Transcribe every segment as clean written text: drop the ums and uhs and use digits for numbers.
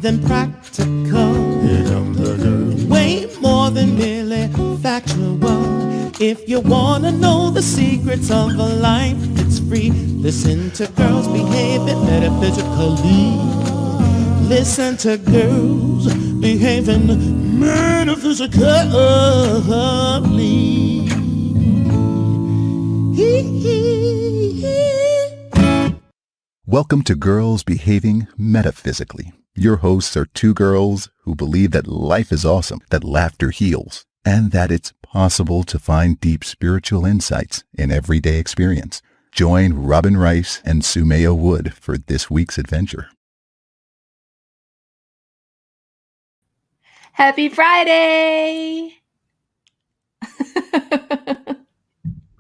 than practical. Here come the girls. Way more than merely factual. If you wanna know the secrets of a life, it's free. Listen to girls behaving metaphysically. Listen to girls behaving metaphysically. Welcome to Girls Behaving Metaphysically. Your hosts are two girls who believe that life is awesome, that laughter heals, and that it's possible to find deep spiritual insights in everyday experience. Join Robin Rice and Sumaya Wood for this week's adventure. Happy Friday!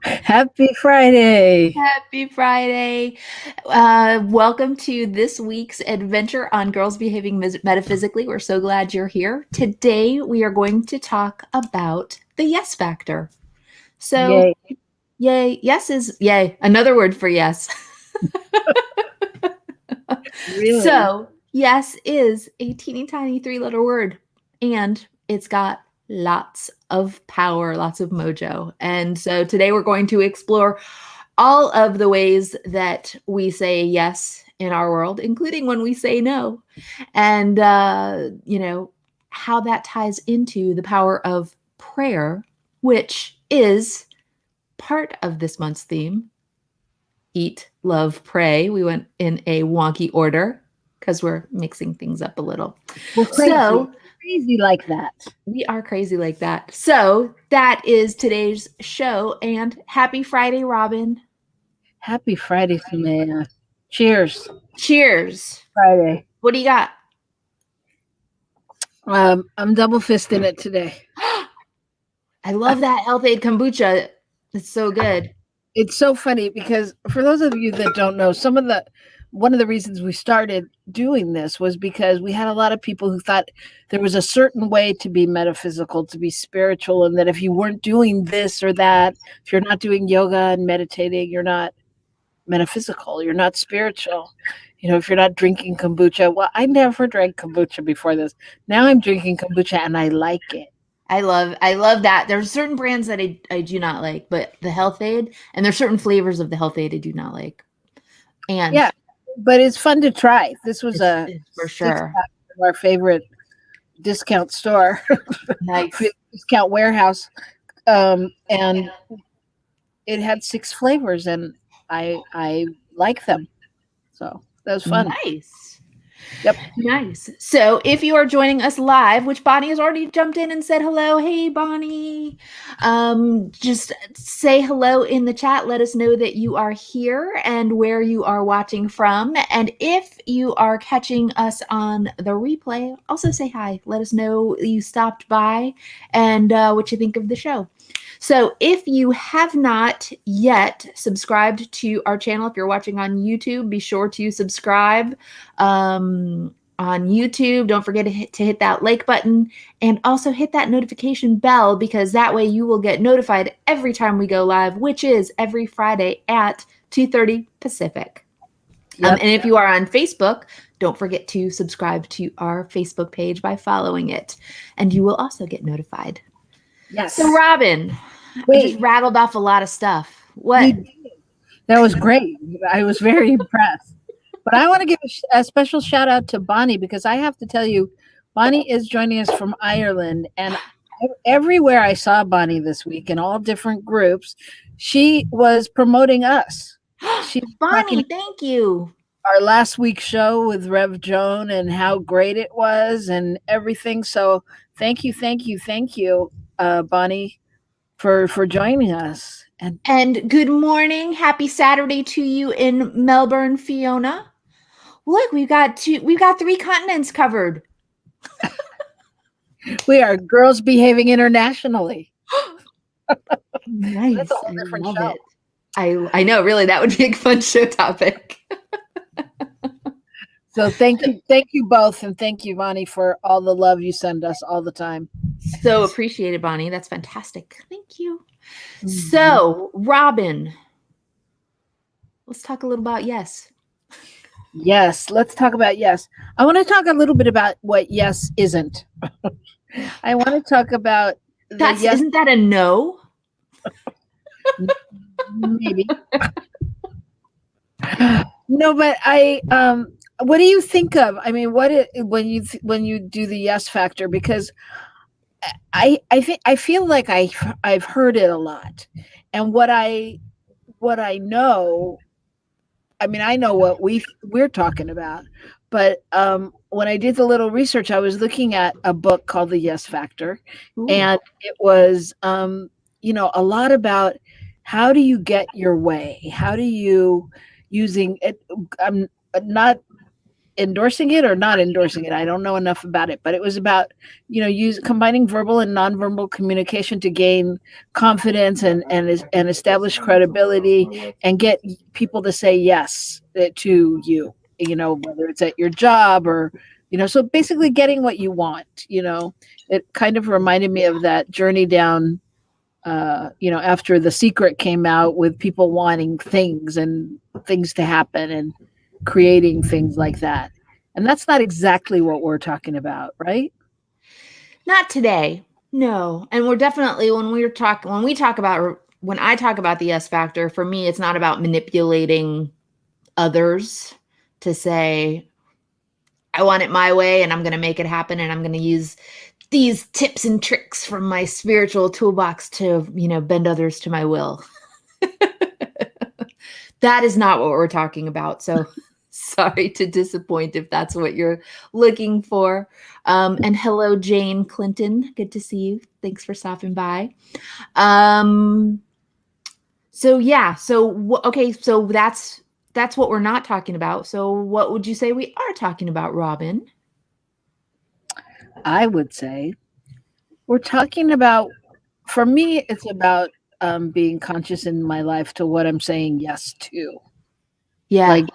Happy Friday! Happy Friday! Welcome to this week's adventure on Girls Behaving Metaphysically. We're so glad you're here. Today we are going to talk about the yes factor. So, yay. Yes is yay. Another word for yes. Really? So, yes is a teeny tiny 3-letter word, and it's got lots of power, lots of mojo. And so today we're going to explore all of the ways that we say yes in our world, including when we say no, and how that ties into the power of prayer, which is part of this month's theme. Eat, love, pray. We went in a wonky order because we're mixing things up a little. We're crazy like that. We are crazy like that. So that is today's show. And happy Friday, Robin. Happy Friday, Sumaya. Cheers. Cheers. Friday. What do you got? I'm double fisting it today. I love that Health Aid kombucha. It's so good. It's so funny because for those of you that don't know, one of the reasons we started doing this was because we had a lot of people who thought there was a certain way to be metaphysical, to be spiritual, and that if you weren't doing this or that, if you're not doing yoga and meditating, you're not metaphysical, you're not spiritual. You know, if you're not drinking kombucha. Well, I never drank kombucha before this. Now I'm drinking kombucha and I like it. I love that. There's certain brands that I do not like, but the Health Aid, and there's certain flavors of the Health Aid I do not like. And yeah, but it's fun to try. This was for sure our favorite discount store, nice discount warehouse, and it had 6 flavors, and I like them. So that was fun. Nice. Yep. Nice. So if you are joining us live, which Bonnie has already jumped in and said hello. Hey, Bonnie. Just say hello in the chat. Let us know that you are here and where you are watching from. And if you are catching us on the replay, also say hi. Let us know you stopped by and what you think of the show. So if you have not yet subscribed to our channel, if you're watching on YouTube, be sure to subscribe on YouTube. Don't forget to hit that like button and also hit that notification bell, because that way you will get notified every time we go live, which is every Friday at 2:30 Pacific. Yep. And if you are on Facebook, don't forget to subscribe to our Facebook page by following it, and you will also get notified. Yes. So Robin, I just rattled off a lot of stuff. What? That was great. I was very impressed. But I want to give a special shout out to Bonnie, because I have to tell you, Bonnie is joining us from Ireland, and everywhere I saw Bonnie this week in all different groups, she was promoting us. Bonnie, thank you. Our last week's show with Rev Joan and how great it was and everything. So thank you, Bonnie, for joining us. And good morning, happy Saturday to you in Melbourne, Fiona. Look, we've got 3 continents covered. We are Girls Behaving Internationally. Nice. That's a whole different show. I know, really, that would be a fun show topic. So thank you both, and thank you, Bonnie, for all the love you send us all the time. So appreciated, Bonnie. That's fantastic. Thank you. Mm-hmm. So, Robin, let's talk a little about yes. Yes, let's talk about yes. I want to talk a little bit about what yes isn't. I want to talk about the yes, Isn't that a no? maybe. No, but what do you think of? I mean, when you do the yes factor? Because I feel like I've heard it a lot, and what I know, I mean, I know what we're talking about, but when I did the little research, I was looking at a book called The Yes Factor, Ooh. and it was a lot about how do you get your way, how do you using it. I'm not endorsing it or not endorsing it. I don't know enough about it, but it was about, combining verbal and nonverbal communication to gain confidence and establish credibility and get people to say yes to you, whether it's at your job or, so basically getting what you want, it kind of reminded me of that journey down, after The Secret came out with people wanting things and things to happen and creating things like that. And that's not exactly what we're talking about, right? Not today. No. And we're definitely when I talk about the yes factor, for me it's not about manipulating others to say I want it my way and I'm going to make it happen and I'm going to use these tips and tricks from my spiritual toolbox to, bend others to my will. That is not what we're talking about. So sorry to disappoint if that's what you're looking for. And hello, Jane Clinton. Good to see you. Thanks for stopping by. So yeah. Okay. So that's what we're not talking about. So what would you say we are talking about, Robin? I would say we're talking about, for me, it's about being conscious in my life to what I'm saying yes to. Yeah. Like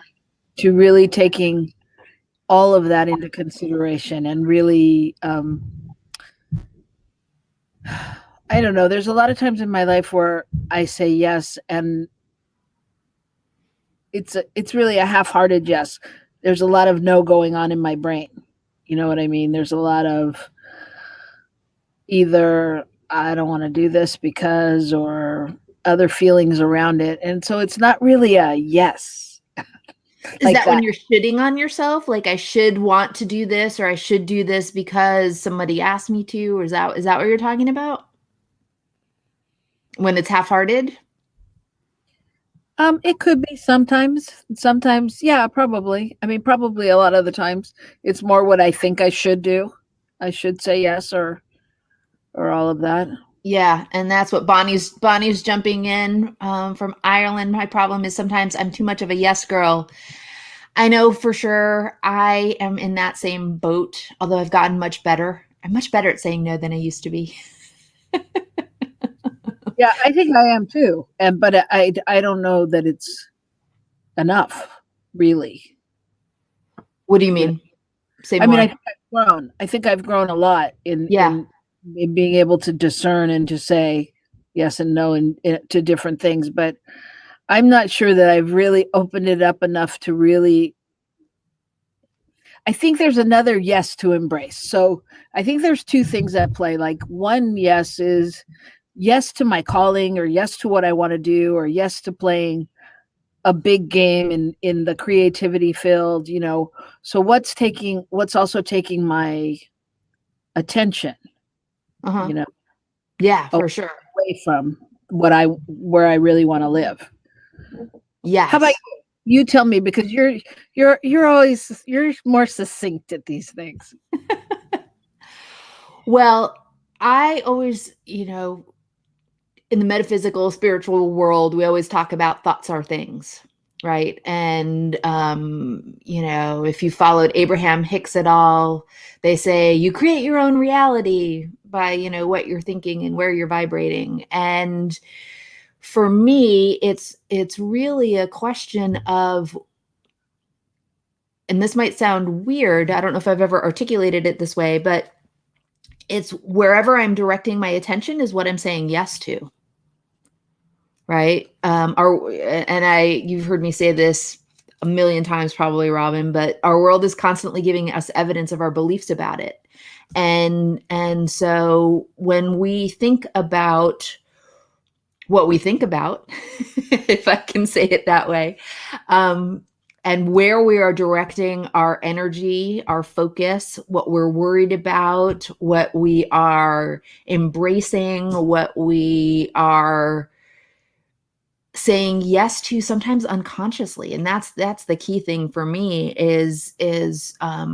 to really taking all of that into consideration and really, I don't know. There's a lot of times in my life where I say yes and it's really a half-hearted yes. There's a lot of no going on in my brain. You know what I mean? There's a lot of either I don't want to do this because, or other feelings around it. And so it's not really a yes. Is that when you're shitting on yourself? Like I should want to do this or I should do this because somebody asked me to, or is that what you're talking about? When it's half-hearted? It could be sometimes, yeah, probably. I mean, probably a lot of the times it's more what I think I should do. I should say yes or all of that. Yeah, and that's what Bonnie's jumping in from Ireland. My problem is sometimes I'm too much of a yes girl. I know for sure I am in that same boat, although I've gotten much better. I'm much better at saying no than I used to be. Yeah, I think I am too. But I don't know that it's enough, really. What do you mean? Say more. I mean, I think I've grown a lot in being able to discern and to say yes and no to different things. But I'm not sure that I've really opened it up enough to really. I think there's another yes to embrace. So I think there's two things at play. Like one yes is yes to my calling, or yes to what I want to do, or yes to playing a big game in the creativity field, So what's also taking my attention, Yeah, for sure. Away from where I really want to live. Yeah. How about you? You tell me, because you're more succinct at these things. Well, I always, in the metaphysical, spiritual world, we always talk about thoughts are things, right? And, if you followed Abraham Hicks et al., they say you create your own reality by, what you're thinking and where you're vibrating. And for me, it's really a question of, and this might sound weird, I don't know if I've ever articulated it this way, but it's wherever I'm directing my attention is what I'm saying yes to. Right. You've heard me say this a million times probably, Robin, but our world is constantly giving us evidence of our beliefs about it. And so when we think about what we think about, if I can say it that way, and where we are directing our energy, our focus, what we're worried about, what we are embracing, what we are saying yes to, sometimes unconsciously. And that's the key thing for me is a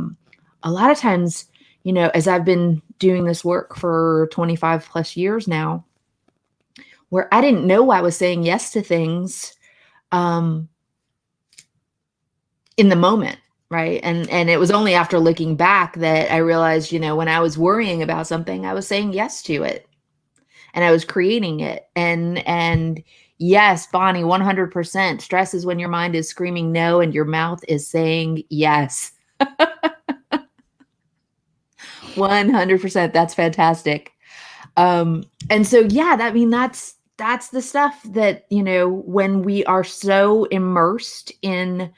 lot of times, you know, as I've been doing this work for 25 plus years now, where I didn't know I was saying yes to things in the moment, right? And it was only after looking back that I realized, you know, when I was worrying about something, I was saying yes to it, and I was creating it. And yes, Bonnie, 100%. Stress is when your mind is screaming no and your mouth is saying yes. 100%. That's fantastic. And so, yeah, that's the stuff that, you know, when we are so immersed in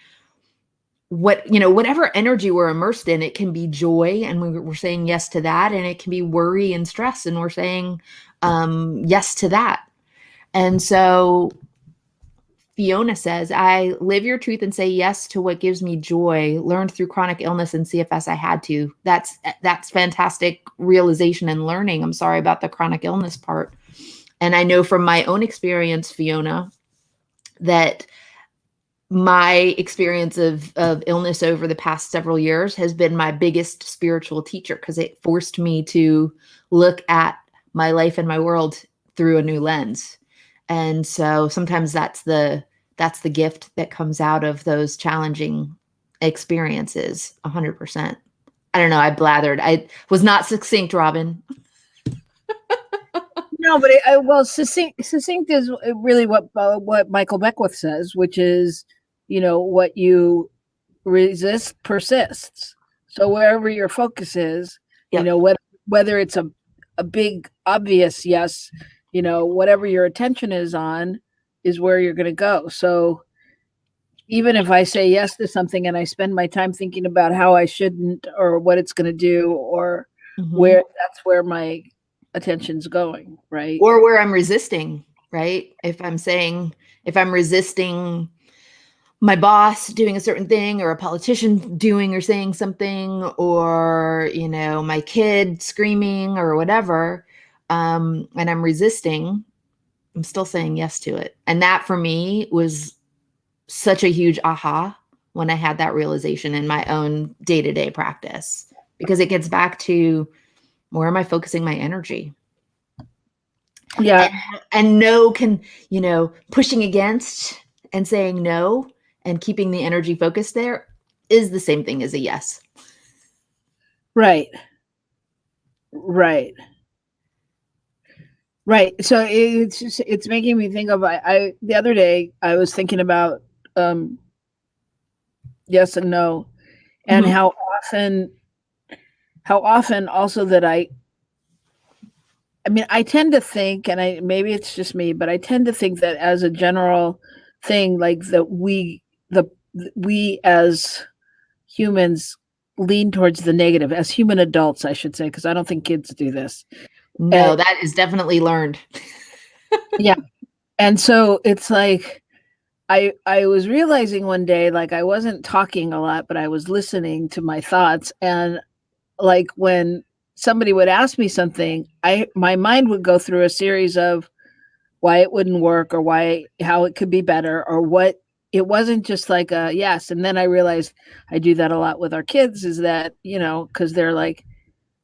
whatever energy we're immersed in, it can be joy, and we're saying yes to that. And it can be worry and stress, and we're saying yes to that. And so Fiona says, I live your truth and say yes to what gives me joy. Learned through chronic illness and CFS I had to. That's fantastic realization and learning. I'm sorry about the chronic illness part. And I know from my own experience, Fiona, that my experience of illness over the past several years has been my biggest spiritual teacher, because it forced me to look at my life and my world through a new lens. And so sometimes that's the gift that comes out of those challenging experiences. 100%. I don't know. I blathered. I was not succinct, Robin. No, but succinct is really what Michael Beckwith says, which is, you know, what you resist persists. So wherever your focus is, Yep. You know, whether it's a big obvious yes, you know, whatever your attention is on is where you're going to go. So even if I say yes to something and I spend my time thinking about how I shouldn't, or what it's going to do, or that's where my attention's going, right? Or where I'm resisting, right? If I'm resisting my boss doing a certain thing, or a politician doing or saying something, or, you know, my kid screaming or whatever, and I'm resisting, I'm still saying yes to it. And that for me was such a huge aha when I had that realization in my own day-to-day practice, because it gets back to, where am I focusing my energy? Yeah. And no can, you know, pushing against and saying no and keeping the energy focused there is the same thing as a yes. Right. So it's making me think of, the other day I was thinking about yes and no, and how often also that I mean, I tend to think, and maybe it's just me, but I tend to think that as a general thing, like that we as humans lean towards the negative, as human adults, I should say, because I don't think kids do this. No, that is definitely learned. Yeah. And so it's like, I was realizing one day, like, I wasn't talking a lot, but I was listening to my thoughts. And like, when somebody would ask me something, my mind would go through a series of why it wouldn't work, or how it could be better, or what. It wasn't just like a yes. And then I realized I do that a lot with our kids, is that, you know, because they're like,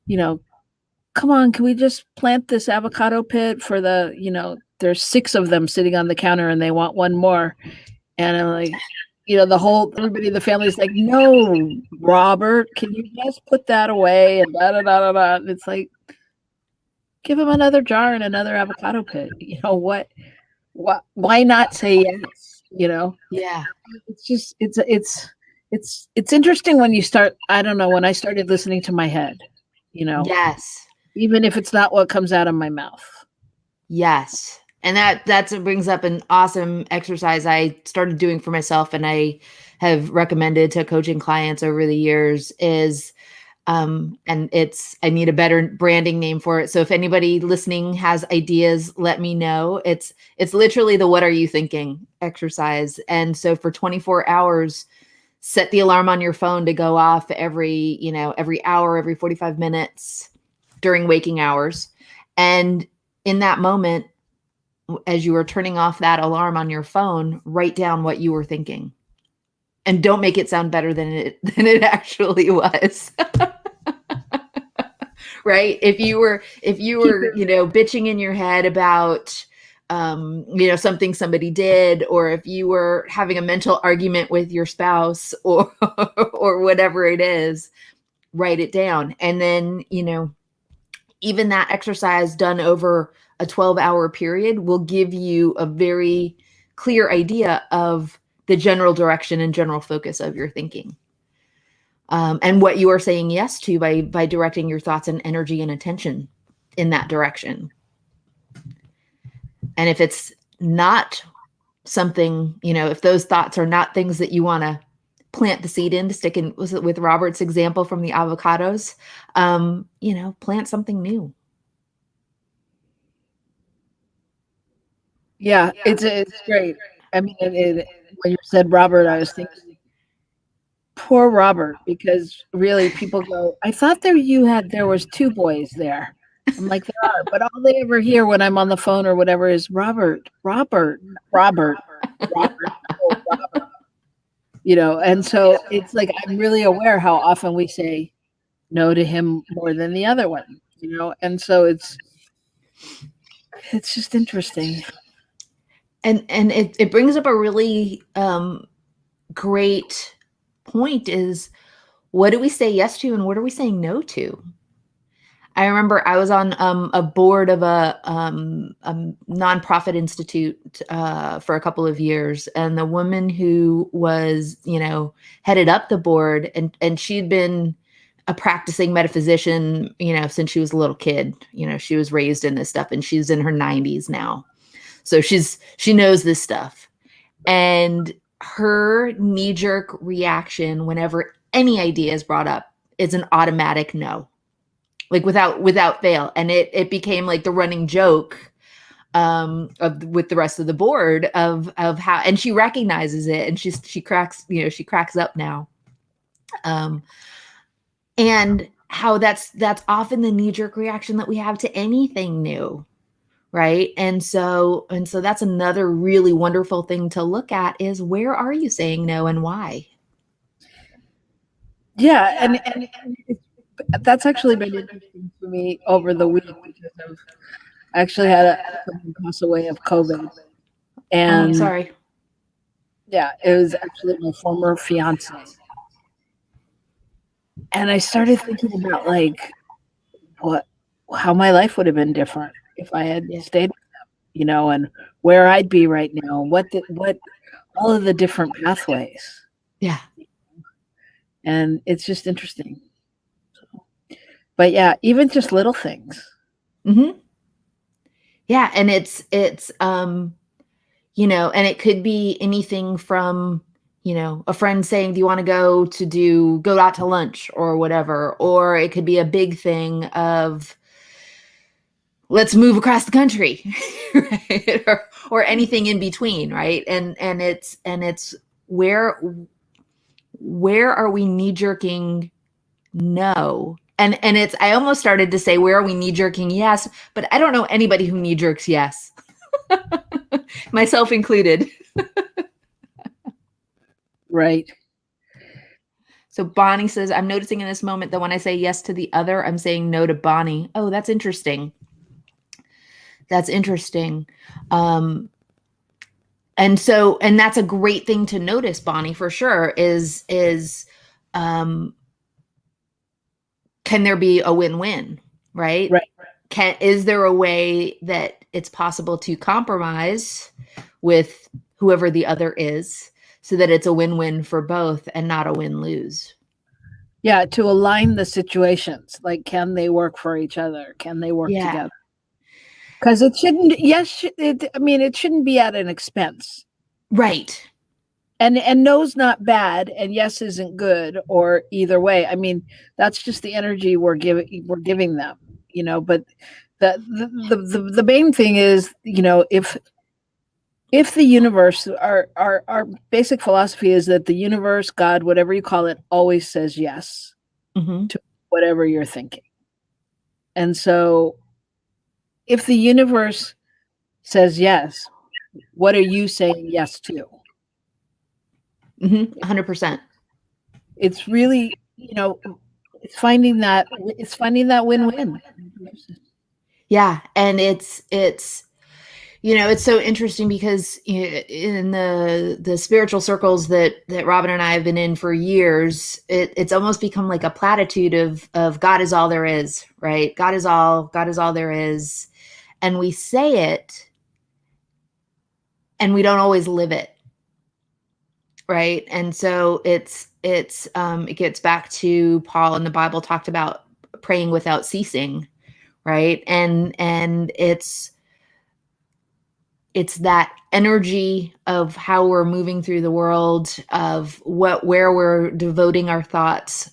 you know, come on, can we just plant this avocado pit for the, you know, there's 6 of them sitting on the counter and they want one more. And I'm like, you know, everybody in the family is like, no, Robert, can you just put that away? And da da da da da. And it's like, give him another jar and another avocado pit. You know what? Why not say yes? You know? Yeah. It's just it's interesting when you start. I don't know, when I started listening to my head, you know. Yes. Even if it's not what comes out of my mouth. Yes. And that brings up an awesome exercise I started doing for myself, and I have recommended to coaching clients over the years is, and I need a better branding name for it. So if anybody listening has ideas, let me know. It's literally the "what are you thinking" exercise. And so for 24 hours, set the alarm on your phone to go off every hour, every 45 minutes during waking hours. And in that moment, as you were turning off that alarm on your phone, write down what you were thinking. And don't make it sound better than it actually was. Right? If you were, bitching in your head about something somebody did, or if you were having a mental argument with your spouse or or whatever it is, write it down. And then, even that exercise done over a 12-hour period will give you a very clear idea of the general direction and general focus of your thinking. And what you are saying yes to by directing your thoughts and energy and attention in that direction. And if it's not something, if those thoughts are not things that you want to plant the seed in, to stick in, was it with Robert's example from the avocados, plant something new. Yeah, it's great. I mean, when you said Robert, I was thinking, poor Robert, because really people go, I thought there was two boys there. I'm like, there are, but all they ever hear when I'm on the phone or whatever is Robert, Robert, Robert, Robert, oh, Robert. And so it's like, I'm really aware how often we say no to him more than the other one, and so it's just interesting. And it brings up a really great point is, what do we say yes to and what are we saying no to? I remember I was on a board of a nonprofit institute for a couple of years, and the woman who was, headed up the board, and she'd been a practicing metaphysician, since she was a little kid. She was raised in this stuff, and she's in her 90s now. So she knows this stuff. And her knee-jerk reaction whenever any idea is brought up is an automatic no, like without fail. And it became like the running joke with the rest of the board of how, and she recognizes it, and she cracks up now. And how that's often the knee-jerk reaction that we have to anything new. Right. And so that's another really wonderful thing to look at is, where are you saying no and why? Yeah. And that's actually been interesting for me over the week, because I actually had someone pass away of COVID. And sorry. Yeah, it was actually my former fiance. And I started thinking about how my life would have been different if I had stayed with them, and where I'd be right now, what all of the different pathways. Yeah. And it's just interesting. But yeah, even just little things. Mm-hmm. Yeah. And it's, and it could be anything from, a friend saying, do you want to go out to lunch or whatever? Or it could be a big thing of, let's move across the country, right? or anything in between. Right. And it's where are we knee jerking no? And it's, I almost started to say, where are we knee jerking yes? But I don't know anybody who knee jerks yes, myself included. Right. So Bonnie says, I'm noticing in this moment that when I say yes to the other, I'm saying no to Bonnie. Oh, that's interesting. That's interesting. And that's a great thing to notice, Bonnie, for sure, is can there be a win-win, right? Right. Is there a way that it's possible to compromise with whoever the other is, so that it's a win-win for both and not a win-lose? Yeah, to align the situations. Like, can they work for each other? Can they work together? Because it shouldn't. Yes, it shouldn't be at an expense. Right. And no's not bad, and yes isn't good, or either way. I mean, that's just the energy we're giving them, But the main thing is, if the universe, our basic philosophy is that the universe, God, whatever you call it, always says yes to whatever you're thinking. And so, if the universe says yes, what are you saying yes to? 100%. It's really, it's finding that win-win. Yeah, and it's so interesting because in the spiritual circles that Robin and I have been in for years, it's almost become like a platitude of God is all there is, right? God is all there is, and we say it, and we don't always live it. Right. And so it gets back to Paul in the Bible talked about praying without ceasing. Right. And it's that energy of how we're moving through the world, of where we're devoting our thoughts,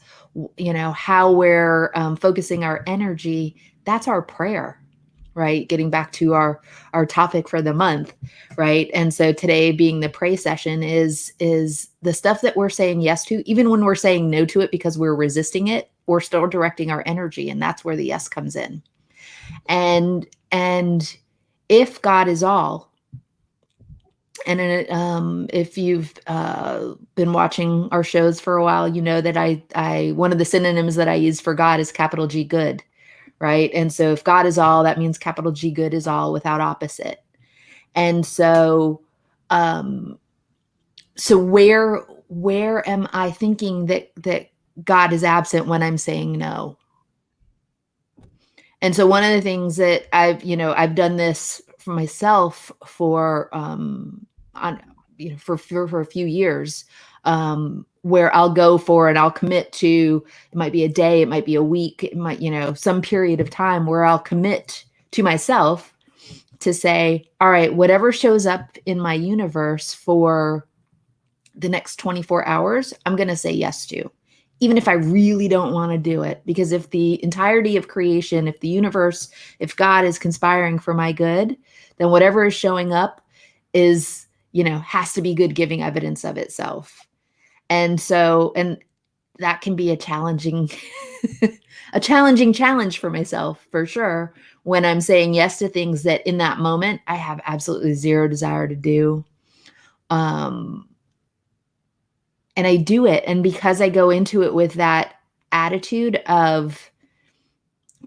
how we're focusing our energy. That's our prayer. Right. Getting back to our topic for the month. Right. And so today being the pray session is the stuff that we're saying yes to, even when we're saying no to it because we're resisting it, we're still directing our energy. And that's where the yes comes in. And if God is all, and if you've been watching our shows for a while, you know that I one of the synonyms that I use for God is capital G good. Right. And so if God is all, that means capital G good is all without opposite. And so, so where am I thinking that God is absent when I'm saying no? And so one of the things that I've done this for myself for a few years, where I'll go for and I'll commit to, it might be a day, it might be a week, it might, some period of time where I'll commit to myself to say, all right, whatever shows up in my universe for the next 24 hours, I'm going to say yes to, even if I really don't want to do it. Because if the entirety of creation, if the universe, if God is conspiring for my good, then whatever is showing up is, has to be good, giving evidence of itself. And so, and that can be a challenging challenge for myself, for sure, when I'm saying yes to things that in that moment I have absolutely zero desire to do. And I do it. And because I go into it with that attitude of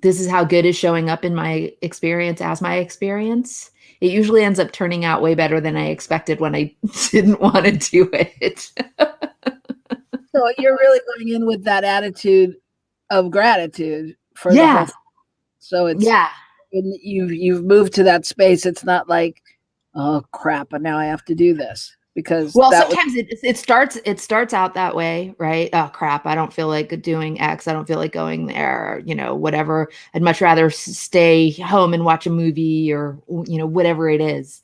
this is how good is showing up in my experience as my experience, it usually ends up turning out way better than I expected when I didn't want to do it. So you're really going in with that attitude of gratitude for the whole thing. So it's you've moved to that space. It's not like, oh crap, and now I have to do this. Because sometimes it starts out that way, right? Oh crap, I don't feel like doing X, I don't feel like going there, whatever. I'd much rather stay home and watch a movie or whatever it is.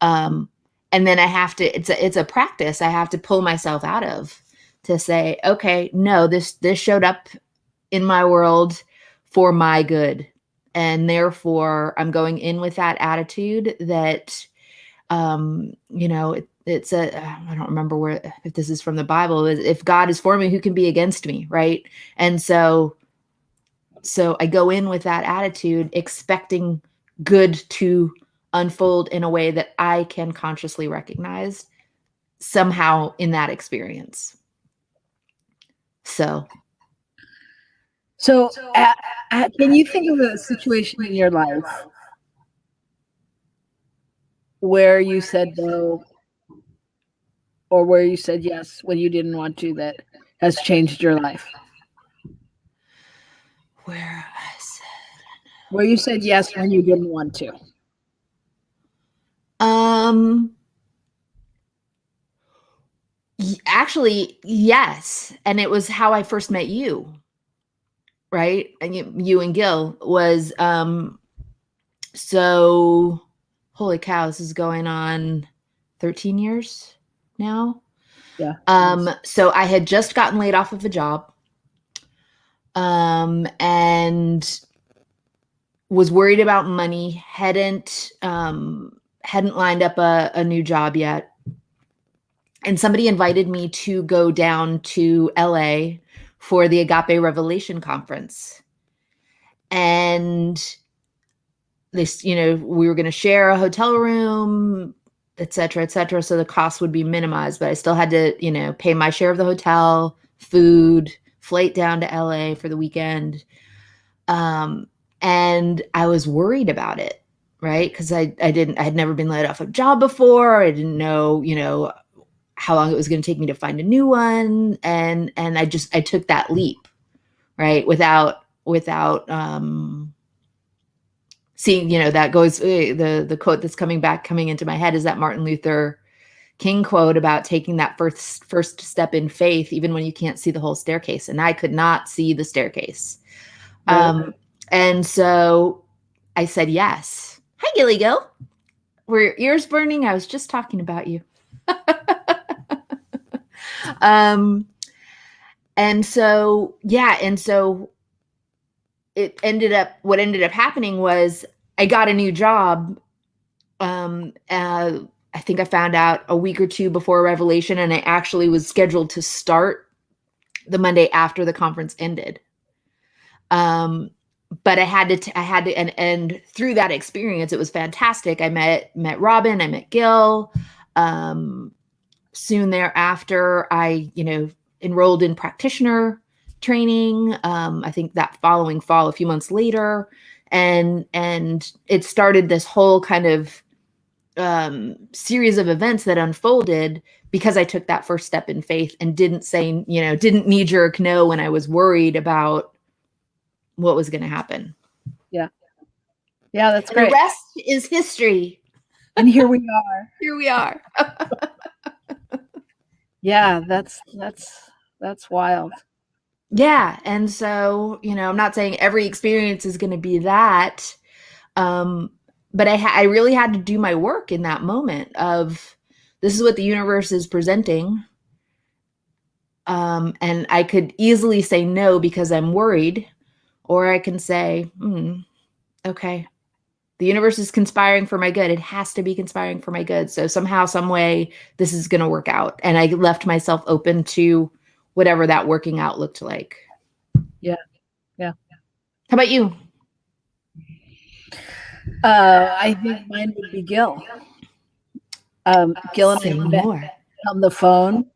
And then I have to, it's a practice I have to pull myself out of, to say, okay, no, this showed up in my world for my good. And therefore I'm going in with that attitude that, it's I don't remember if this is from the Bible, if God is for me, who can be against me? Right. And so I go in with that attitude, expecting good to unfold in a way that I can consciously recognize somehow in that experience. So can you think of a situation in your life where you said no or where you said yes when you didn't want to, that has changed your life? Where you said yes when you didn't want to. Actually, yes. And it was how I first met you. Right. And you and Gil was, So, holy cow, this is going on 13 years now. Yeah. So I had just gotten laid off of a job, and was worried about money, hadn't lined up a new job yet. And somebody invited me to go down to LA for the Agape Revelation Conference. And this, we were going to share a hotel room, et cetera, et cetera. So the cost would be minimized, but I still had to, pay my share of the hotel, food, flight down to LA for the weekend. And I was worried about it, right? Because I had never been laid off a job before. I didn't know, how long it was going to take me to find a new one. And I took that leap, right? Without seeing, that goes, the quote that's coming into my head is that Martin Luther King quote about taking that first step in faith, even when you can't see the whole staircase. And I could not see the staircase. Right. And so I said, yes. Hi, Gilly Gill. Were your ears burning? I was just talking about you. And so what ended up happening was I got a new job. I think I found out a week or two before Revelation, and I actually was scheduled to start the Monday after the conference ended. But I had to, and through that experience, it was fantastic. I met Robin, I met Gil. Soon thereafter, I, enrolled in practitioner training. I think that following fall, a few months later, and it started this whole kind of series of events that unfolded because I took that first step in faith and didn't knee jerk no when I was worried about what was going to happen. Yeah. Yeah, that's great. The rest is history. And here we are. Here we are. Yeah, that's wild. Yeah. And so, I'm not saying every experience is going to be that. But I really had to do my work in that moment of this is what the universe is presenting. And I could easily say no because I'm worried, or I can say, okay, the universe is conspiring for my good. It has to be conspiring for my good. So somehow, some way, this is going to work out. And I left myself open to whatever that working out looked like. Yeah. Yeah. How about you? I think mine would be Gil. Gil and I met on the phone,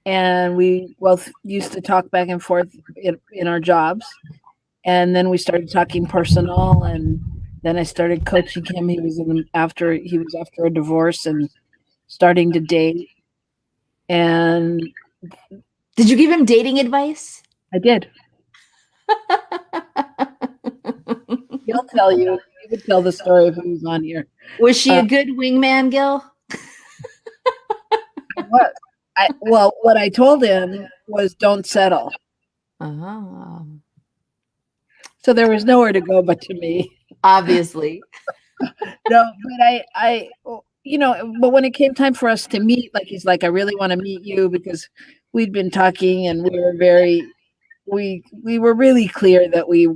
and we both used to talk back and forth in our jobs. And then we started talking personal, and then I started coaching him. He was after a divorce and starting to date. And did you give him dating advice? I did. He'll tell you. He would tell the story if he was on here. Was she a good wingman, Gil? What? What I told him was don't settle. Oh. So there was nowhere to go but to me. Obviously. No, but but when it came time for us to meet, he's like, I really want to meet you, because we'd been talking and we were really clear that we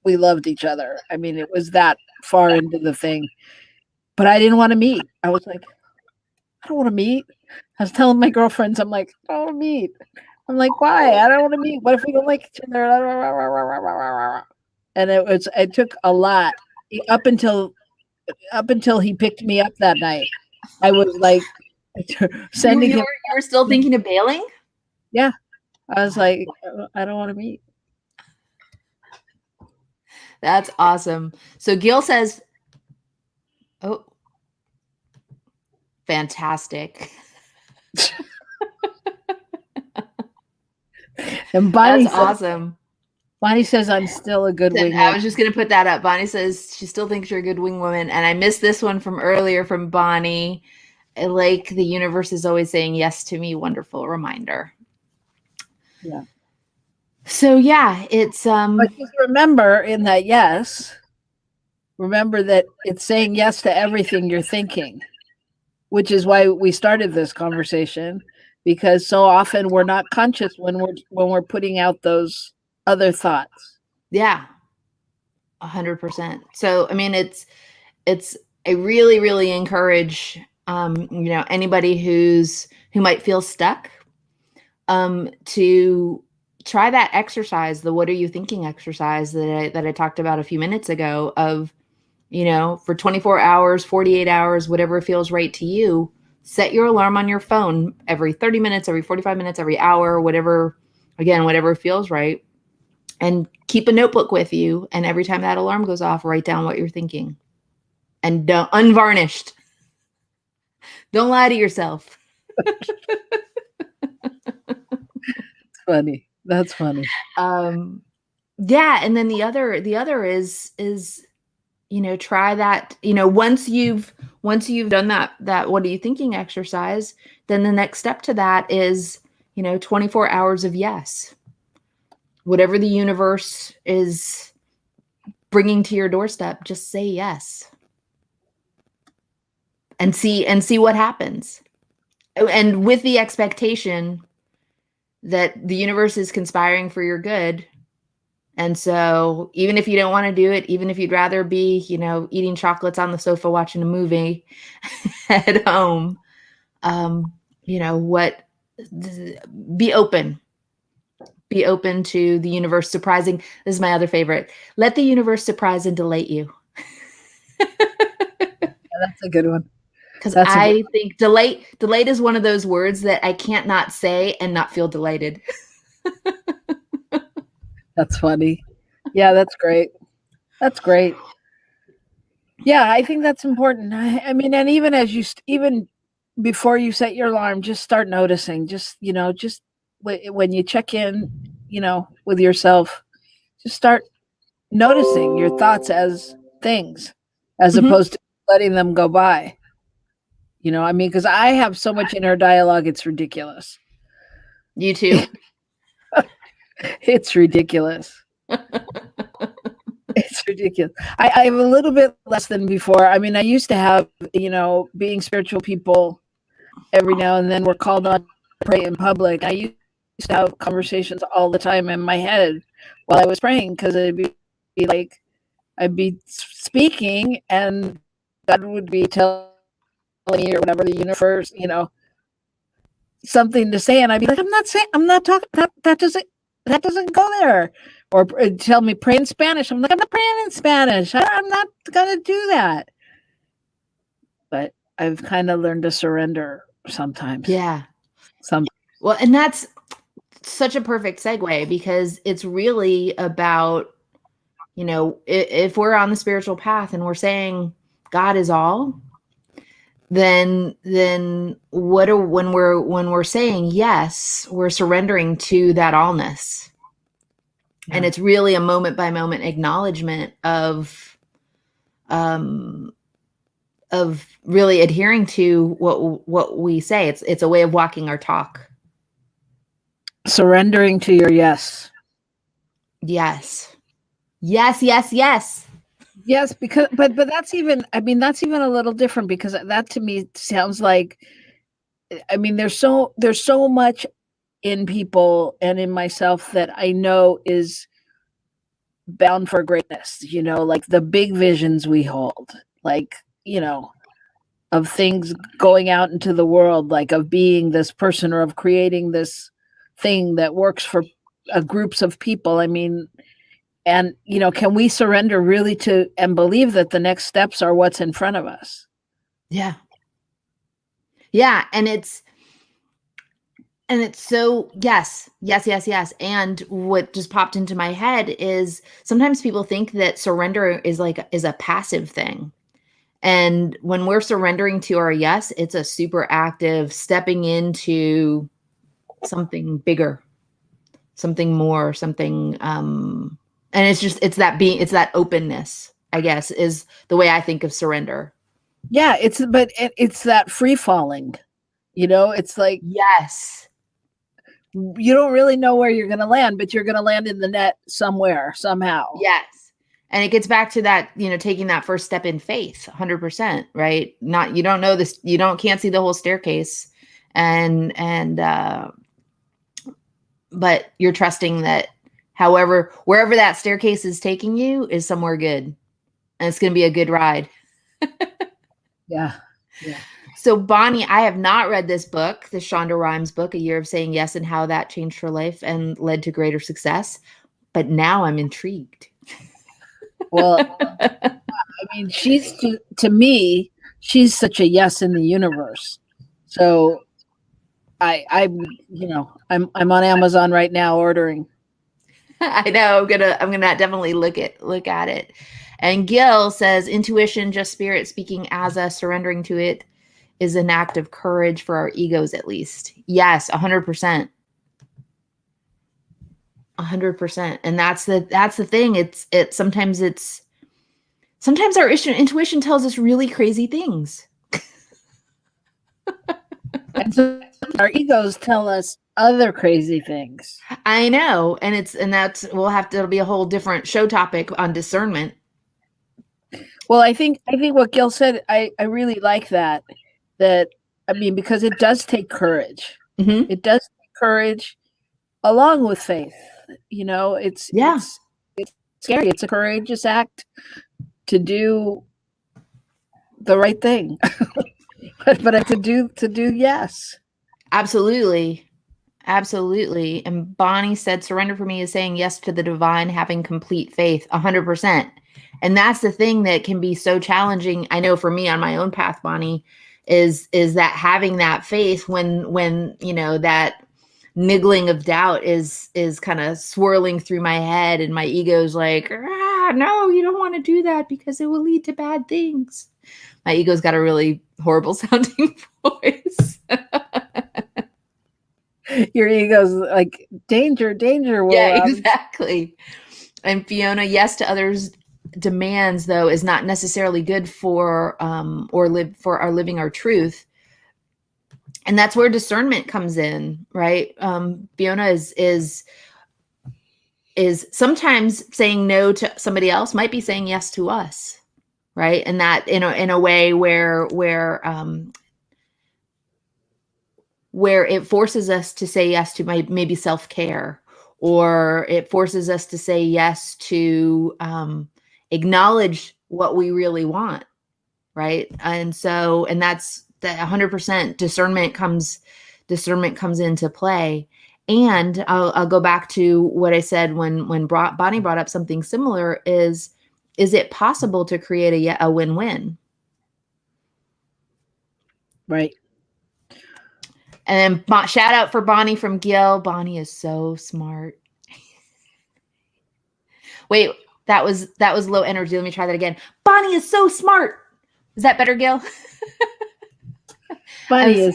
loved each other. I mean, it was that far into the thing, but I didn't want to meet. I was like, I don't want to meet. I was telling my girlfriends, I'm like, I don't want to meet. I'm like, why? I don't want to meet. What if we don't like each other? And it took a lot up until he picked me up that night. I was like sending him. You were still thinking of bailing? Yeah. I was like, I don't want to meet. That's awesome. So Gil says, oh, fantastic. And Bonnie That's awesome. Bonnie says I'm still a good wing. I was just going to put that up. Bonnie says she still thinks you're a good wing woman. And I missed this one from earlier from Bonnie. Like the universe is always saying yes to me. Wonderful reminder. Yeah. So yeah, it's But just remember in that yes, remember that it's saying yes to everything you're thinking, which is why we started this conversation, because so often we're not conscious when we're putting out those other thoughts. Yeah, 100%. So, I mean, I really, really encourage, anybody who might feel stuck, to try that exercise, the what are you thinking exercise that I talked about a few minutes ago of, for 24 hours, 48 hours, whatever feels right to you, set your alarm on your phone every 30 minutes, every 45 minutes, every hour, whatever feels right. And keep a notebook with you. And every time that alarm goes off, write down what you're thinking. And don't, unvarnished. Don't lie to yourself. Funny. That's funny. Yeah. And then the other is, try that, once you've done that, what are you thinking exercise, then the next step to that is, 24 hours of yes. Whatever the universe is bringing to your doorstep, just say yes. And see what happens. And with the expectation that the universe is conspiring for your good. And so even if you don't want to do it, even if you'd rather be, eating chocolates on the sofa, watching a movie at home, be open. Be open to the universe surprising. This is my other favorite. Let the universe surprise and delight you. That's a good one. Because I think delight is one of those words that I can't not say and not feel delighted. That's funny. Yeah, that's great. That's great. Yeah, I think that's important. I mean, and even even before you set your alarm, just start noticing. Just when you check in, with yourself, just start noticing your thoughts as things, as opposed to letting them go by. Because I have so much inner dialogue, it's ridiculous. You too? It's ridiculous. It's ridiculous. I have a little bit less than before. I mean, I used to have, being spiritual people, every now and then we're called on to pray in public. I used to have conversations all the time in my head while I was praying, because it'd be like, I'd be speaking and God would be telling me, or whatever, the universe, something to say, and I'd be like, I'm not talking, that doesn't go there. Or tell me pray in Spanish. I'm like, I'm not praying in Spanish. I'm not gonna do that. But I've kind of learned to surrender sometimes. Yeah. Well, and that's such a perfect segue, because it's really about, if we're on the spiritual path and we're saying God is all, then when we're saying yes, we're surrendering to that allness. Yeah. And it's really a moment by moment acknowledgement of really adhering to what we say. It's a way of walking our talk. Surrendering to your yes. Yes. Yes, yes, yes. Yes, because but that's even a little different, because that to me sounds like, there's so much in people and in myself that I know is bound for greatness, like the big visions we hold, like, of things going out into the world, like of being this person, or of creating this thing that works for groups of people. And, can we surrender really to and believe that the next steps are what's in front of us? Yeah. Yeah. And it's so, yes. And what just popped into my head is sometimes people think that surrender is a passive thing. And when we're surrendering to our yes, it's a super active stepping into something bigger, something more, something, and it's that openness, I guess, is the way I think of surrender. Yeah, it's that free falling, it's like, yes, you don't really know where you're going to land, but you're going to land in the net somewhere, somehow. Yes. And it gets back to that, taking that first step in faith, 100%, right? You don't know this, can't see the whole staircase, but you're trusting that wherever that staircase is taking you is somewhere good, and it's going to be a good ride. Yeah. So Bonnie, I have not read this book, the Shonda Rhimes book, A Year of Saying Yes, and how that changed her life and led to greater success. But now I'm intrigued. Well, I mean, to me, she's such a yes in the universe. So I'm on Amazon right now ordering. I know I'm gonna definitely look at it. And Gil says, intuition, just spirit speaking as us, surrendering to it is an act of courage for our egos, at least. Yes, 100%. 100%. And that's the thing. Sometimes our intuition tells us really crazy things. And so our egos tell us other crazy things. I know. It'll be a whole different show topic on discernment. Well, I think what Gil said, I really like that, I mean, because it does take courage. Mm-hmm. It does take courage along with faith. It's scary. It's a courageous act to do the right thing, but to do yes. Absolutely. And Bonnie said, surrender for me is saying yes to the divine, having complete faith, 100%. And that's the thing that can be so challenging. I know for me on my own path, Bonnie, is that having that faith when that niggling of doubt is kind of swirling through my head, and my ego's like, no, you don't want to do that because it will lead to bad things. My ego's got a really horrible sounding voice. Your ego's like, danger. Yeah, exactly. And Fiona, yes to others' demands, though, is not necessarily good for our living our truth. And that's where discernment comes in, right? Fiona is sometimes saying no to somebody else might be saying yes to us, right? And that in a way where it forces us to say yes to maybe self-care, or it forces us to say yes to acknowledge what we really want, right? And that's the 100% discernment comes into play. And I'll go back to what I said when Bonnie brought up something similar. Is it possible to create a win-win? Right. And then shout out for Bonnie from Gil. Bonnie is so smart. Wait, that was low energy. Let me try that again. Bonnie is so smart. Is that better, Gil? Bonnie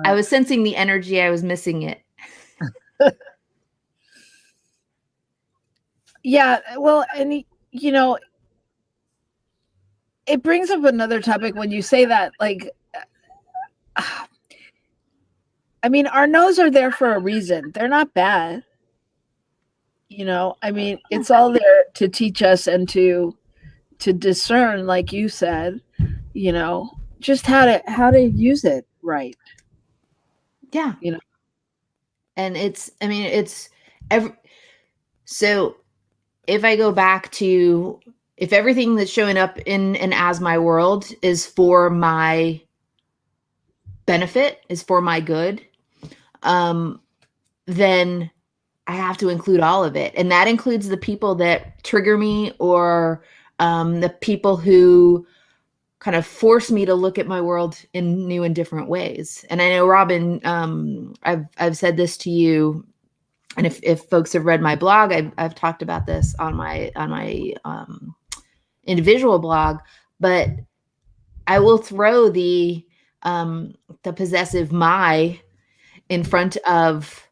I was sensing the energy. I was missing it. Yeah. Well, and it brings up another topic when you say that, like, I mean, our no's are there for a reason. They're not bad. I mean, it's all there to teach us and to discern, like you said, just how to use it right. Yeah. And so if I go back to, if everything that's showing up in and as my world is for my benefit, is for my good, then I have to include all of it. And that includes the people that trigger me, or the people who kind of force me to look at my world in new and different ways. And I know, Robin, I've said this to you, and if folks have read my blog, I've talked about this on my individual blog, but I will throw the possessive my in front of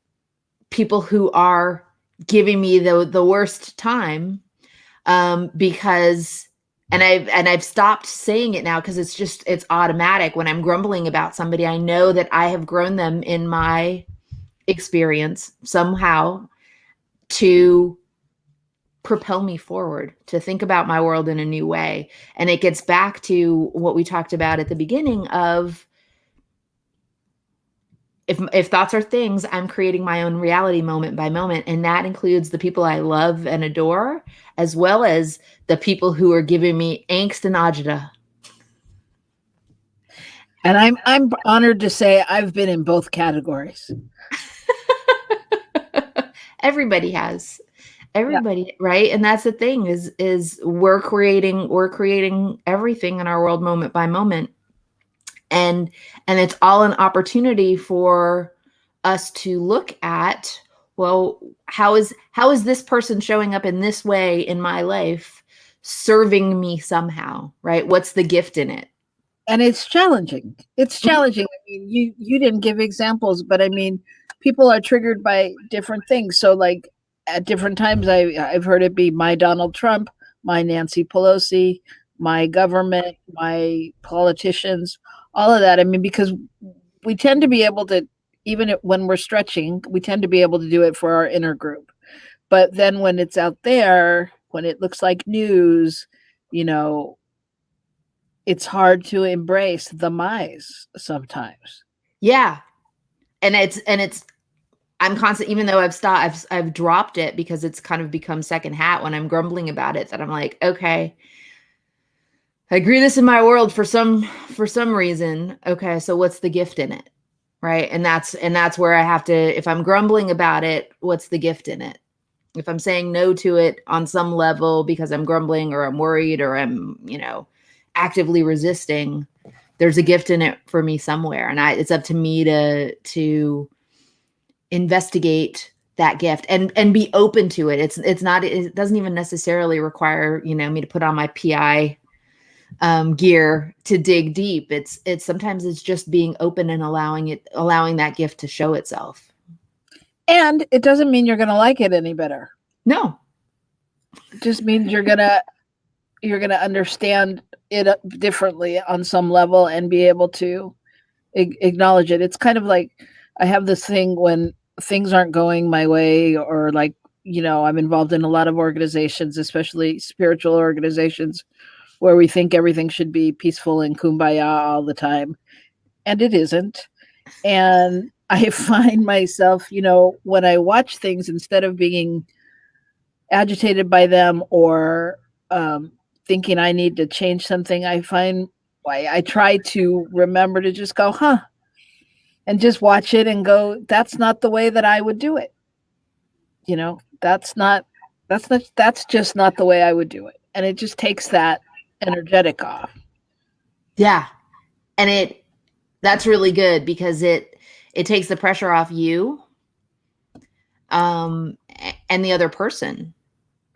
people who are giving me the worst time, because I've stopped saying it now, because it's automatic. When I'm grumbling about somebody, I know that I have grown them in my experience somehow to propel me forward, to think about my world in a new way. And it gets back to what we talked about at the beginning of, if thoughts are things, I'm creating my own reality moment by moment. And that includes the people I love and adore, as well as the people who are giving me angst and agita. And I'm honored to say I've been in both categories. Everybody has. Everybody, right? And that's the thing is we're creating everything in our world moment by moment. And it's all an opportunity for us to look at, well, how is this person showing up in this way in my life serving me somehow, right? What's the gift in it? And it's challenging. It's challenging. I mean, you didn't give examples, but I mean, people are triggered by different things. So like at different times I've heard it be my Donald Trump, my Nancy Pelosi, my government, my politicians, all of that. I mean, because we tend to be able to, even when we're stretching, we tend to be able to do it for our inner group. But then when it's out there, when it looks like news, you know, it's hard to embrace the my's sometimes. Yeah. And it's I'm constant, even though I've dropped it because it's kind of become second hat when I'm grumbling about it, that I'm like, okay, I agree this in my world for some reason. Okay, so what's the gift in it? Right? And that's where I have to, if I'm grumbling about it, what's the gift in it? If I'm saying no to it on some level because I'm grumbling or I'm worried or I'm, actively resisting, there's a gift in it for me somewhere. And it's up to me to investigate that gift and be open to it. It doesn't even necessarily require, me to put on my PI gear to dig deep. It's sometimes it's just being open and allowing that gift to show itself. And it doesn't mean you're going to like it any better. No. It just means you're going to understand it differently on some level and be able to acknowledge it. It's kind of like I have this thing when things aren't going my way, or like, I'm involved in a lot of organizations, especially spiritual organizations, where we think everything should be peaceful and kumbaya all the time. And it isn't. And I find myself, when I watch things, instead of being agitated by them or thinking I need to change something, I try to remember to just go, and just watch it and go, that's not the way that I would do it. That's just not the way I would do it. And it just takes that energetic off. Yeah. And that's really good because it takes the pressure off you and the other person.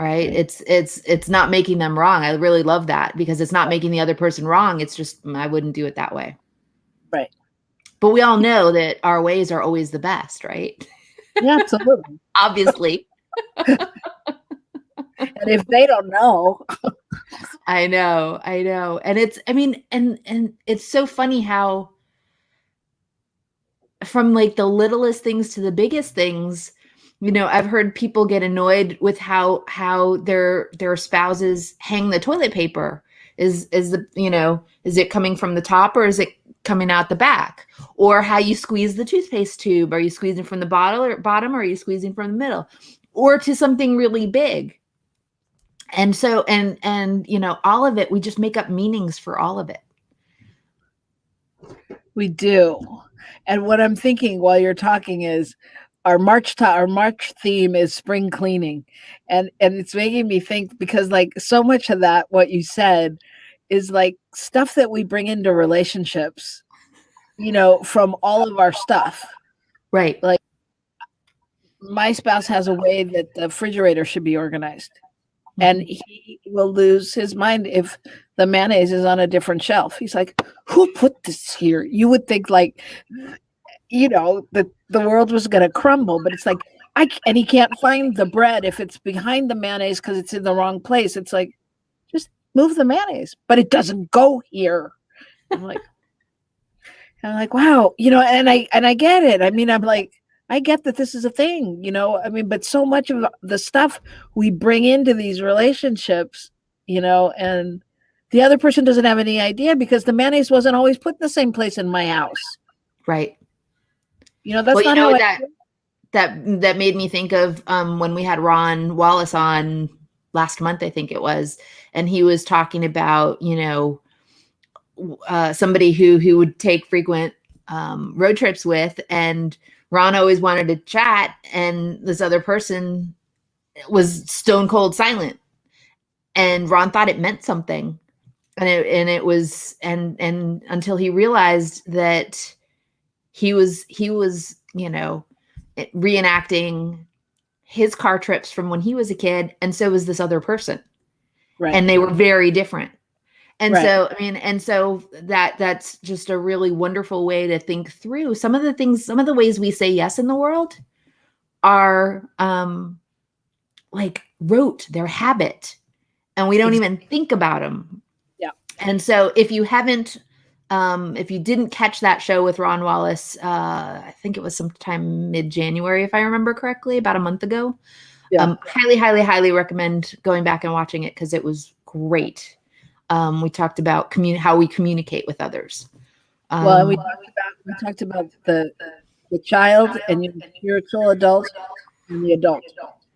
Right. It's not making them wrong. I really love that because it's not making the other person wrong. It's just, I wouldn't do it that way. Right. But we all know that our ways are always the best, right? Yeah, absolutely. Obviously. And if they don't know. I know. And and it's so funny how from like the littlest things to the biggest things, I've heard people get annoyed with how their spouses hang the toilet paper. Is it coming from the top or is it coming out the back? Or how you squeeze the toothpaste tube. Are you squeezing from the bottom or are you squeezing from the middle? Or to something really big. And so, and all of it, we just make up meanings for all of it. We do. And what I'm thinking while you're talking is our March theme is spring cleaning. And it's making me think, because like so much of that, what you said is like stuff that we bring into relationships, from all of our stuff. Right. Like my spouse has a way that the refrigerator should be organized. And he will lose his mind if the mayonnaise is on a different shelf. He's like, who put this here? You would think like, the world was going to crumble, but it's like, and he can't find the bread if it's behind the mayonnaise because it's in the wrong place. It's like, just move the mayonnaise, but it doesn't go here. I'm like, wow, and I get it. I mean, I'm like, I get that this is a thing, I mean, but so much of the stuff we bring into these relationships, and the other person doesn't have any idea because the mayonnaise wasn't always put in the same place in my house. Right. That's well, not how that made me think of when we had Ron Wallace on last month, I think it was, and he was talking about, somebody who he would take frequent road trips with, and Ron always wanted to chat, and this other person was stone cold silent, and Ron thought it meant something, and it was until he realized that he was reenacting his car trips from when he was a kid, and so was this other person, right. And they were very different. And right. so, I mean, that's just a really wonderful way to think through some of the ways we say yes in the world are like rote, they're habit, and we don't even think about them. Yeah. And so if you didn't catch that show with Ron Wallace, I think it was sometime mid-January, if I remember correctly, about a month ago. Yeah. Highly, highly, highly recommend going back and watching it because it was great. We talked about how we communicate with others. Well, we talked about the child and your spiritual adult and the adult.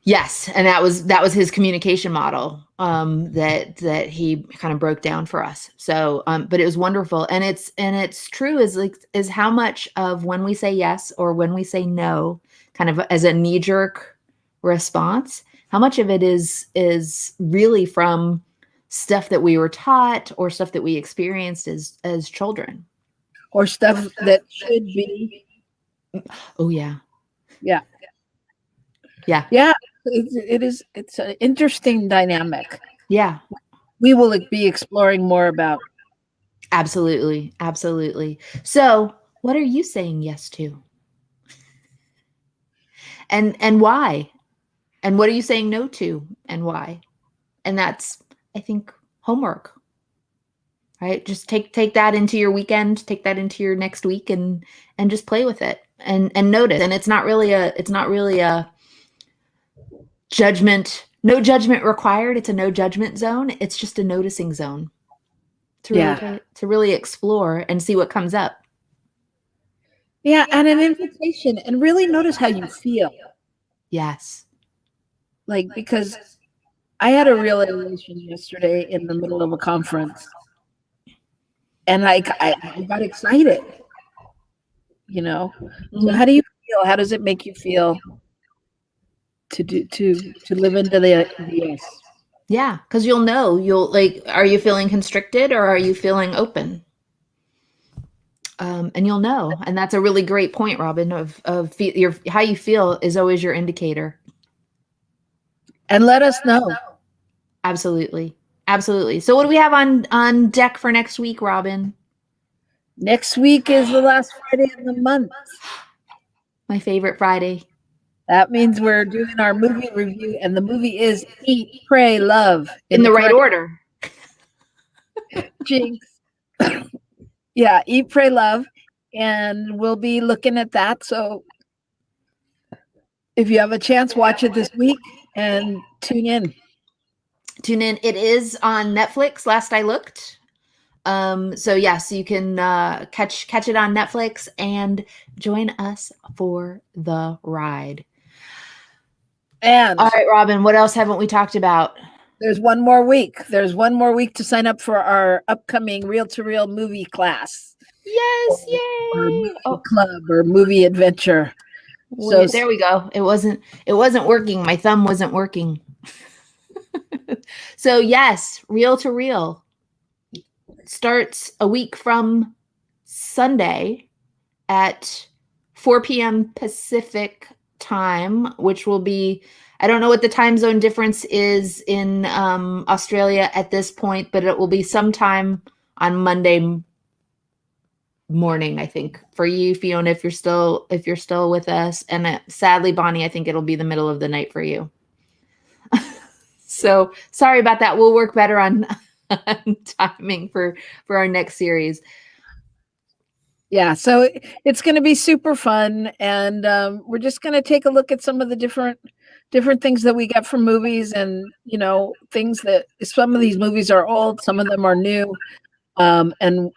Yes, and that was his communication model that he kind of broke down for us. So, but it was wonderful, and it's true is how much of when we say yes or when we say no, kind of as a knee-jerk response, how much of it is really from stuff that we were taught or stuff that we experienced as children, or stuff that should be. Oh yeah. Yeah. It's an interesting dynamic. Yeah, we will be exploring more about. Absolutely. So what are you saying yes to, and why, and what are you saying no to, and why? And that's, I think, homework, right? Just take that into your weekend, take that into your next week, and just play with it and notice. And it's not really a judgment, no judgment required. It's a no judgment zone. It's just a noticing zone to really explore and see what comes up. Yeah, and an invitation, and really notice how you feel. Yes. Like, because I had a realization yesterday in the middle of a conference, and I got excited. Mm-hmm. So how do you feel? How does it make you feel to live into the yes? Yeah, because you'll are you feeling constricted or are you feeling open? And you'll know, and that's a really great point, Robin. Of how you feel is always your indicator. And let us know. Absolutely. So what do we have on deck for next week, Robin? Next week is the last Friday of the month. My favorite Friday. That means we're doing our movie review, and the movie is Eat, Pray, Love. In the right order. Jinx. Yeah, Eat, Pray, Love. And we'll be looking at that. So if you have a chance, watch it this week and tune in. It is on Netflix, last I looked. So yes, you can catch it on Netflix and join us for the ride. And all right, Robin, what else haven't we talked about? There's one more week. To sign up for our upcoming Reel to Reel movie class. Yes, yay! Or movie club or movie adventure. So there we go. It wasn't working. My thumb wasn't working. So yes, Reel to Reel starts a week from Sunday at 4 p.m. Pacific time, which will be, I don't know what the time zone difference is in Australia at this point, but it will be sometime on Monday morning, I think, for you, Fiona, if you're still with us. And sadly, Bonnie, I think it'll be the middle of the night for you. So sorry about that. We'll work better on timing for our next series. Yeah, so it's going to be super fun, and we're just going to take a look at some of the different things that we get from movies, and things that some of these movies are old, some of them are new, and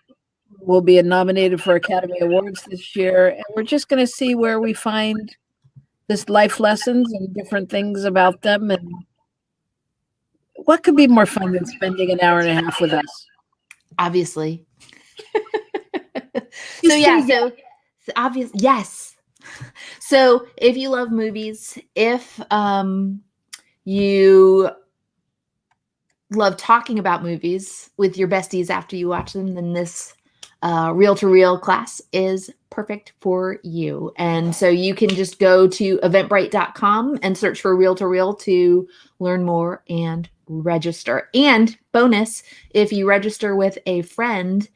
will be nominated for Academy Awards this year. And we're just going to see where we find this life lessons and different things about them, and what could be more fun than spending an hour and a half with us? Obviously. So yeah, so obvious, yes. So if you love movies, if you love talking about movies with your besties after you watch them, then this reel to reel class is perfect for you. And so you can just go to eventbrite.com and search for reel to reel to learn more and register. And bonus, if you register with a friend,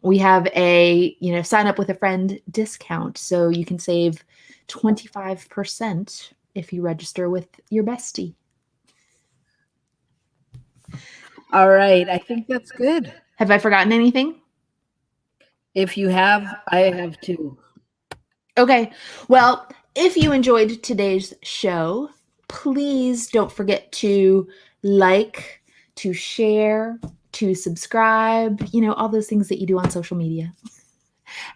we have a sign up with a friend discount, so you can save 25% if you register with your bestie. All right, I think that's good. Have I forgotten anything? If you have, I have too. Okay. Well, if you enjoyed today's show, please don't forget to like, to share, to subscribe, all those things that you do on social media.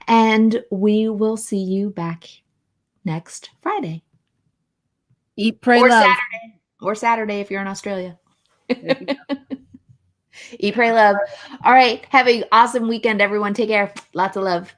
And we will see you back next Friday. Eat, pray, or love. Saturday. Or Saturday if you're in Australia. Eat, pray, love. All right. Have an awesome weekend, everyone. Take care. Lots of love.